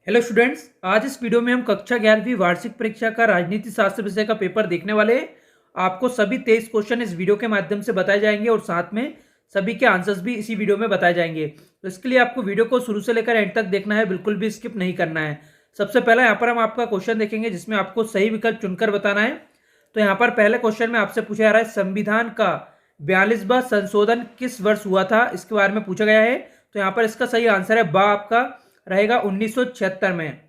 Hello students, आज इस video में हम कक्षा 11वीं वार्षिक परीक्षा का राजनीति शास्त्र विषय का पेपर देखने वाले हैं। आपको सभी 23 क्वेश्चन इस वीडियो के माध्यम से बताए जाएंगे और साथ में सभी के आंसर्स भी इसी वीडियो में बताए जाएंगे। तो इसके लिए आपको वीडियो को शुरू से लेकर एंड तक देखना है, बिल्कुल भी स्किप नहीं करना है। सबसे पहला यहाँ पर हम आपका क्वेश्चन देखेंगे जिसमें आपको सही विकल्प चुनकर बताना है। तो यहाँ पर पहले क्वेश्चन में आपसे पूछा जा रहा है, संविधान का 42वां संशोधन किस वर्ष हुआ था, इसके बारे में पूछा गया है। तो यहाँ पर इसका सही आंसर है बा आपका रहेगा 1976 में।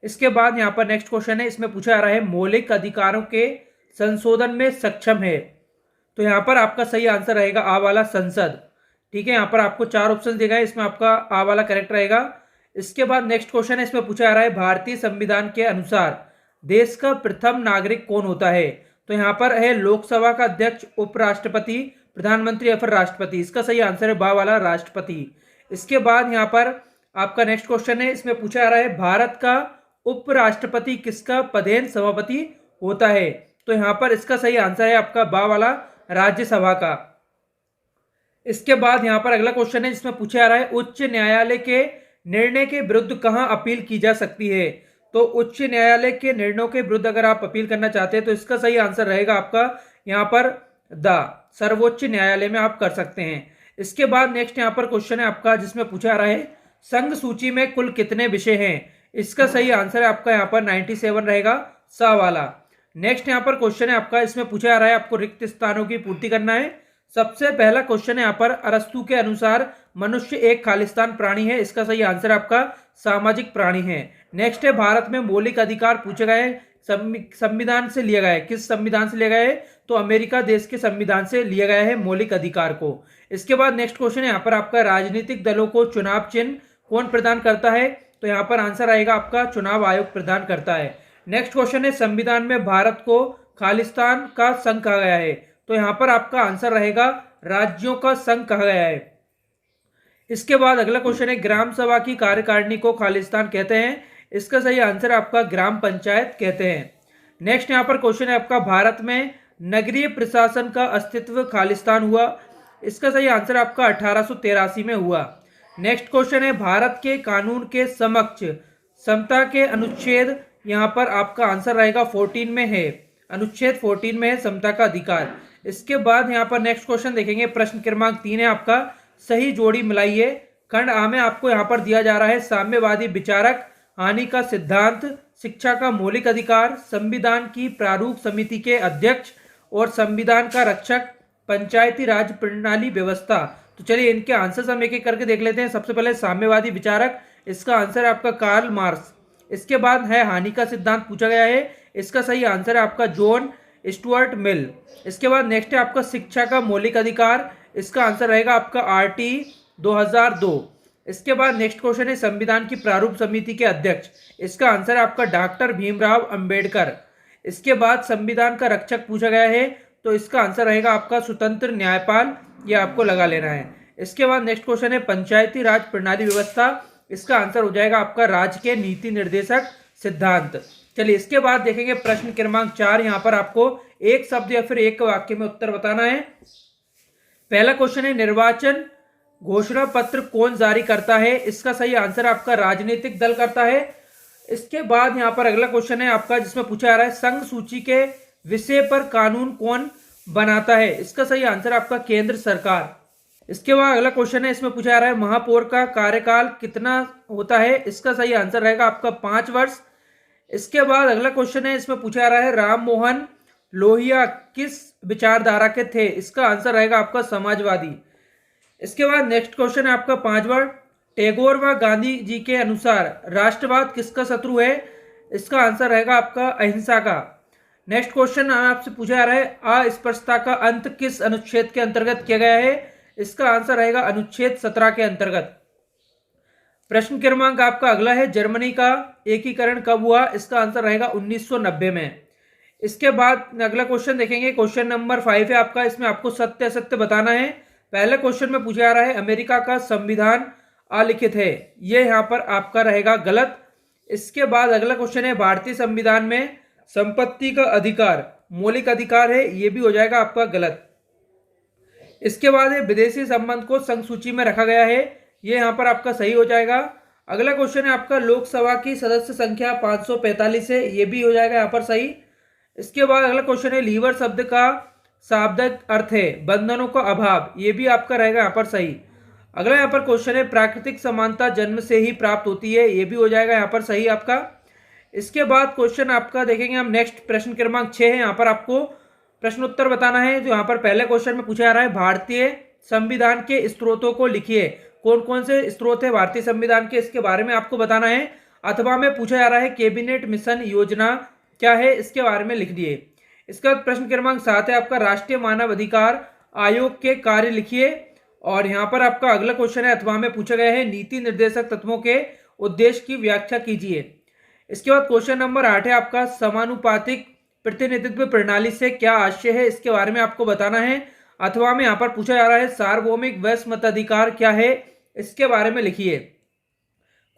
इसके बाद यहाँ पर नेक्स्ट क्वेश्चन है, इसमें पूछा जा रहा है मौलिक अधिकारों के संशोधन में सक्षम है। तो यहाँ पर आपका सही आंसर रहेगा आ वाला संसद। ठीक है, यहाँ पर आपको 4 ऑप्शन दिए गए, इसमें आपका आ वाला करेक्ट रहेगा। इसके बाद नेक्स्ट क्वेश्चन है, इसमें पूछा जा रहा है भारतीय संविधान के अनुसार देश का प्रथम नागरिक कौन होता है। तो यहाँ पर है लोकसभा का अध्यक्ष, उपराष्ट्रपति, प्रधानमंत्री या फिर राष्ट्रपति। इसका सही आंसर है बा वाला राष्ट्रपति। इसके बाद यहाँ पर आपका नेक्स्ट क्वेश्चन है, इसमें पूछा जा रहा है भारत का उपराष्ट्रपति किसका पदेन सभापति होता है। तो यहां पर इसका सही आंसर है आपका बा वाला राज्यसभा का। इसके बाद यहां पर अगला क्वेश्चन है, जिसमें पूछा जा रहा है उच्च न्यायालय के निर्णय के विरुद्ध कहां अपील की जा सकती है। तो उच्च न्यायालय के निर्णयों के विरुद्ध अगर आप अपील करना चाहते हैं तो इसका सही आंसर रहेगा आपका यहां पर द सर्वोच्च न्यायालय में आप कर सकते हैं। इसके बाद नेक्स्ट यहां पर क्वेश्चन है आपका, जिसमें पूछा जा रहा है संघ सूची में कुल कितने विषय हैं। इसका सही आंसर है आपका यहाँ पर 97 रहेगा, सा वाला। नेक्स्ट यहाँ पर क्वेश्चन है आपका, इसमें पूछा जा रहा है आपको रिक्त स्थानों की पूर्ति करना है। सबसे पहला क्वेश्चन है यहाँ पर, अरस्तु के अनुसार मनुष्य एक खालिस्तान प्राणी है। इसका सही आंसर आपका सामाजिक प्राणी है। नेक्स्ट है भारत में मौलिक अधिकार पूछे गए संविधान से लिया गया है। किस संविधान से लिया गया है? तो अमेरिका देश के संविधान से लिया गया है मौलिक अधिकार को। इसके बाद नेक्स्ट क्वेश्चन है यहाँ पर आपका, राजनीतिक दलों को चुनाव चिन्ह कौन प्रदान करता है। तो यहाँ पर आंसर आएगा आपका चुनाव आयोग प्रदान करता है। नेक्स्ट क्वेश्चन है, संविधान में भारत को खालिस्तान का संघ कहा गया है। तो यहाँ पर आपका आंसर रहेगा राज्यों का संघ कहा गया है। इसके बाद अगला क्वेश्चन है, ग्राम सभा की कार्यकारिणी को खालिस्तान कहते हैं। इसका सही आंसर आपका ग्राम पंचायत कहते हैं। नेक्स्ट यहाँ पर क्वेश्चन है आपका, भारत में नगरीय प्रशासन का अस्तित्व खालिस्तान हुआ। इसका सही आंसर आपका 1883 में हुआ। नेक्स्ट क्वेश्चन है, भारत के कानून के समक्ष समता के अनुच्छेद, यहाँ पर आपका आंसर रहेगा 14 में है, अनुच्छेद 14 में है समता का अधिकार। इसके बाद यहाँ पर नेक्स्ट क्वेश्चन देखेंगे, प्रश्न क्रमांक 3 है आपका, सही जोड़ी मिलाइए। खंड आ में आपको यहाँ पर दिया जा रहा है साम्यवादी विचारक, हानि का सिद्धांत, शिक्षा का मौलिक अधिकार, संविधान की प्रारूप समिति के अध्यक्ष और संविधान का रक्षक, पंचायती राज प्रणाली व्यवस्था। तो चलिए इनके आंसर्स हम एक एक करके देख लेते हैं। सबसे पहले साम्यवादी विचारक, इसका आंसर है आपका कार्ल मार्क्स। इसके बाद है हानि का सिद्धांत पूछा गया है। इसका सही आंसर है आपका जॉन स्टुअर्ट मिल। इसके बाद नेक्स्ट है आपका शिक्षा का मौलिक अधिकार। इसका आंसर रहेगा आपका RT 2002। इसके बाद नेक्स्ट क्वेश्चन है, संविधान की प्रारूप समिति के अध्यक्ष। इसका आंसर है आपका डॉक्टर भीमराव अंबेडकर। इसके बाद संविधान का रक्षक पूछा गया है, तो इसका आंसर रहेगा आपका स्वतंत्र न्यायपाल, ये आपको लगा लेना है। इसके बाद नेक्स्ट क्वेश्चन है, पंचायती राज प्रणाली व्यवस्था। इसका आंसर हो जाएगा आपका राज्य के नीति निर्देशक सिद्धांत। चलिए इसके बाद देखेंगे प्रश्न क्रमांक 4। यहाँ पर आपको एक शब्द या फिर एक वाक्य में उत्तर बताना है। पहला क्वेश्चन है, निर्वाचन घोषणा पत्र कौन जारी करता है। इसका सही आंसर आपका राजनीतिक दल करता है। इसके बाद यहाँ पर अगला क्वेश्चन है आपका, जिसमें पूछा जा रहा है संघ सूची के विषय पर कानून कौन बनाता है। इसका सही आंसर आपका केंद्र सरकार। इसके बाद अगला क्वेश्चन है, इसमें पूछा जा रहा है महापौर का कार्यकाल कितना होता है। इसका सही आंसर रहेगा आपका 5 वर्ष। इसके बाद अगला क्वेश्चन है, इसमें पूछा जा रहा है राम मोहन लोहिया किस विचारधारा के थे। इसका आंसर रहेगा आपका समाजवादी। इसके बाद नेक्स्ट क्वेश्चन है आपका 5वां, टैगोर व गांधी जी के अनुसार राष्ट्रवाद किसका शत्रु है। इसका आंसर रहेगा आपका अहिंसा का। नेक्स्ट क्वेश्चन आपसे पूछा जा रहा है, अस्पृश्यता का अंत किस अनुच्छेद के अंतर्गत किया गया है। इसका आंसर रहेगा अनुच्छेद 17 के अंतर्गत। प्रश्न क्रमांक आपका अगला है, जर्मनी का एकीकरण कब हुआ। इसका आंसर रहेगा 1990 में। इसके बाद अगला क्वेश्चन देखेंगे, क्वेश्चन नंबर 5 है आपका, इसमें आपको सत्य असत्य बताना है। पहले क्वेश्चन में पूछा जा रहा है, अमेरिका का संविधान अलिखित है। ये यहाँ पर आपका रहेगा गलत। इसके बाद अगला क्वेश्चन है, भारतीय संविधान में संपत्ति का अधिकार मौलिक अधिकार है। ये भी हो जाएगा आपका गलत। इसके बाद है, विदेशी संबंध को संघ सूची में रखा गया है। ये यहाँ पर आपका सही हो जाएगा। अगला क्वेश्चन है आपका लोकसभा की सदस्य संख्या 545 है, ये भी हो जाएगा यहाँ पर सही। इसके बाद अगला क्वेश्चन है लीवर शब्द का शाब्दिक अर्थ है बंधनों का अभाव, ये भी आपका रहेगा यहाँ पर सही। अगला यहाँ पर क्वेश्चन है प्राकृतिक समानता जन्म से ही प्राप्त होती है, ये भी हो जाएगा यहाँ पर सही आपका। इसके बाद क्वेश्चन आपका देखेंगे हम नेक्स्ट, प्रश्न क्रमांक 6 है, यहाँ पर आपको प्रश्न उत्तर बताना है। जो यहाँ पर पहले क्वेश्चन में पूछा जा रहा है भारतीय संविधान के स्त्रोतों को लिखिए, कौन कौन से स्त्रोत है भारतीय संविधान के, इसके बारे में आपको बताना है। अथवा में पूछा जा रहा है कैबिनेट मिशन योजना क्या है, इसके बारे में लिख दिए। इसका प्रश्न क्रमांक 7 है आपका राष्ट्रीय मानव अधिकार आयोग के कार्य लिखिए। और यहाँ पर आपका अगला क्वेश्चन है अथवा में पूछा गया है नीति निर्देशक तत्वों के उद्देश्य की व्याख्या कीजिए। इसके बाद क्वेश्चन नंबर 8 है आपका समानुपातिक प्रतिनिधित्व प्रणाली से क्या आशय है, इसके बारे में आपको बताना है। अथवा में यहाँ पर पूछा जा रहा है सार्वभौमिक वैश्य मताधिकार क्या है, इसके बारे में लिखिए।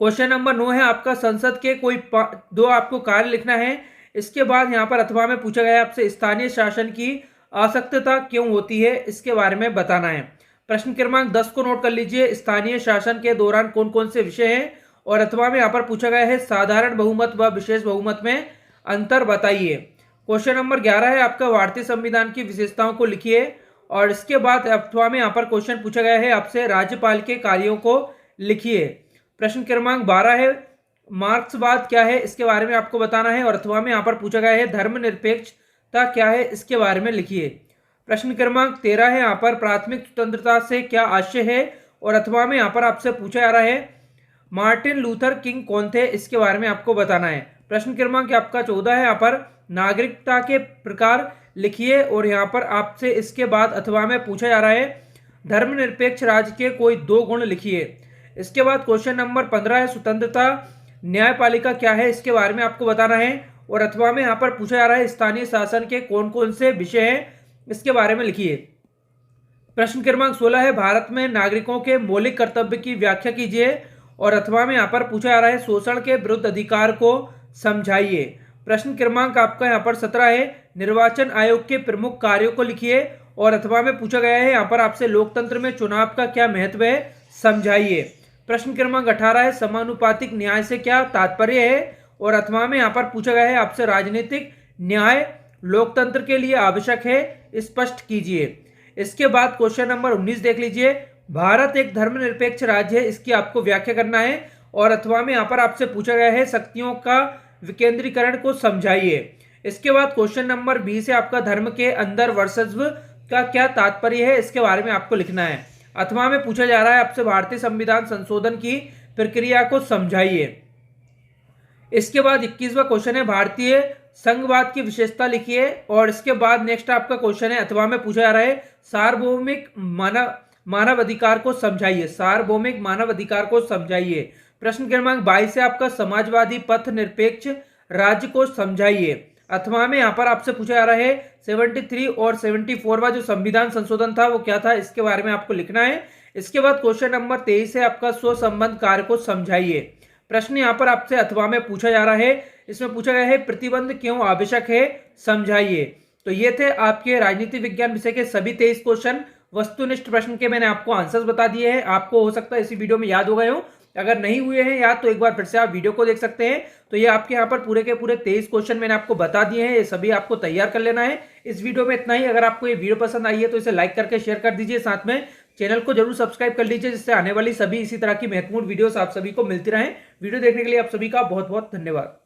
क्वेश्चन नंबर 9 है आपका संसद के कोई 2 आपको कार्य लिखना है। इसके बाद यहाँ पर अथवा में पूछा गया है आपसे स्थानीय शासन की आवश्यकता क्यों होती है, इसके बारे में बताना है। प्रश्न क्रमांक 10 को नोट कर लीजिए, स्थानीय शासन के दौरान कौन कौन से विषय हैं। और अथवा में यहाँ पर पूछा गया है साधारण बहुमत व विशेष बहुमत में अंतर बताइए। क्वेश्चन नंबर 11 है आपका भारतीय संविधान की विशेषताओं को लिखिए। और इसके बाद अथवा में यहाँ पर क्वेश्चन पूछा गया है आपसे राज्यपाल के कार्यों को लिखिए। प्रश्न क्रमांक 12 है मार्क्सवाद क्या है, इसके बारे में आपको बताना है। और अथवा में यहाँ पर पूछा गया है धर्मनिरपेक्षता क्या है, इसके बारे में लिखिए। प्रश्न क्रमांक 13 है यहाँ पर प्राथमिक स्वतंत्रता से क्या आशय है। और अथवा में यहाँ पर आपसे पूछा जा रहा है मार्टिन लूथर किंग कौन थे, इसके बारे में आपको बताना है। प्रश्न क्रमांक आपका 14 है यहाँ पर नागरिकता के प्रकार लिखिए। और यहाँ पर आपसे इसके बाद अथवा में पूछा जा रहा है धर्मनिरपेक्ष राज्य के कोई 2 गुण लिखिए। इसके बाद क्वेश्चन नंबर 15 है स्वतंत्रता न्यायपालिका क्या है, इसके बारे में आपको बताना है। और अथवा में यहाँ पर पूछा जा रहा है स्थानीय शासन के कौन कौन से विषय हैं, इसके बारे में लिखिए। प्रश्न क्रमांक 16 है भारत में नागरिकों के मौलिक कर्तव्य की व्याख्या कीजिए। और अथवा में यहाँ पर पूछा जा रहा है शोषण के विरुद्ध अधिकार को समझाइए। प्रश्न क्रमांक आपका यहाँ पर 17 है निर्वाचन आयोग के प्रमुख कार्यों को लिखिए। और अथवा में पूछा गया है यहाँ पर आपसे लोकतंत्र में चुनाव का क्या महत्व है, समझाइए। प्रश्न क्रमांक 18 है समानुपातिक न्याय से क्या तात्पर्य है। और अथवा में यहाँ पर पूछा गया है आपसे राजनीतिक न्याय लोकतंत्र के लिए आवश्यक है, स्पष्ट कीजिए। इसके बाद क्वेश्चन नंबर 19 देख लीजिए भारत एक धर्मनिरपेक्ष राज्य है, इसकी आपको व्याख्या करना है। और अथवा में यहाँ पर आपसे पूछा गया है शक्तियों का विकेंद्रीकरण को समझाइए। इसके बाद क्वेश्चन नंबर 20 है आपका धर्म के अंदर वर्चस्व का क्या तात्पर्य है, इसके बारे में आपको लिखना है। अथवा में पूछा जा रहा है आपसे भारतीय संविधान संशोधन की प्रक्रिया को समझाइए। इसके बाद 21वां क्वेश्चन है भारतीय संघवाद की विशेषता लिखिए। और इसके बाद नेक्स्ट आपका क्वेश्चन है अथवा में पूछा जा रहा है सार्वभौमिक मानव अधिकार को समझाइए, सार्वभौमिक मानव अधिकार को समझाइए। प्रश्न क्रमांक 22 से आपका समाजवादी पथ निरपेक्ष राज्य को समझाइए। अथवा में यहाँ पर आपसे पूछा जा रहा है 73 और 74वां जो संविधान संशोधन था वो क्या था, इसके बारे में आपको लिखना है। इसके बाद क्वेश्चन नंबर 23 है आपका स्व संबंध कार्य को समझाइए। प्रश्न यहाँ पर आपसे अथवा में पूछा जा रहा है, इसमें पूछा गया है प्रतिबंध क्यों आवश्यक है, समझाइए। तो ये थे आपके राजनीति विज्ञान विषय के सभी 23 क्वेश्चन। वस्तुनिष्ठ प्रश्न के मैंने आपको आंसर्स बता दिए हैं। आपको हो सकता है इसी वीडियो में याद हो गए हो, अगर नहीं हुए हैं याद तो एक बार फिर से आप वीडियो को देख सकते हैं। तो ये आपके यहाँ पर पूरे के पूरे 23 क्वेश्चन मैंने आपको बता दिए हैं, ये सभी आपको तैयार कर लेना है। इस वीडियो में इतना ही। अगर आपको ये वीडियो पसंद आई है तो इसे लाइक करके शेयर कर दीजिए, साथ में चैनल को जरूर सब्सक्राइब कर लीजिए, जिससे आने वाली सभी इसी तरह की महत्वपूर्ण वीडियोस आप सभी को मिलती रहें। वीडियो देखने के लिए आप सभी का बहुत बहुत धन्यवाद।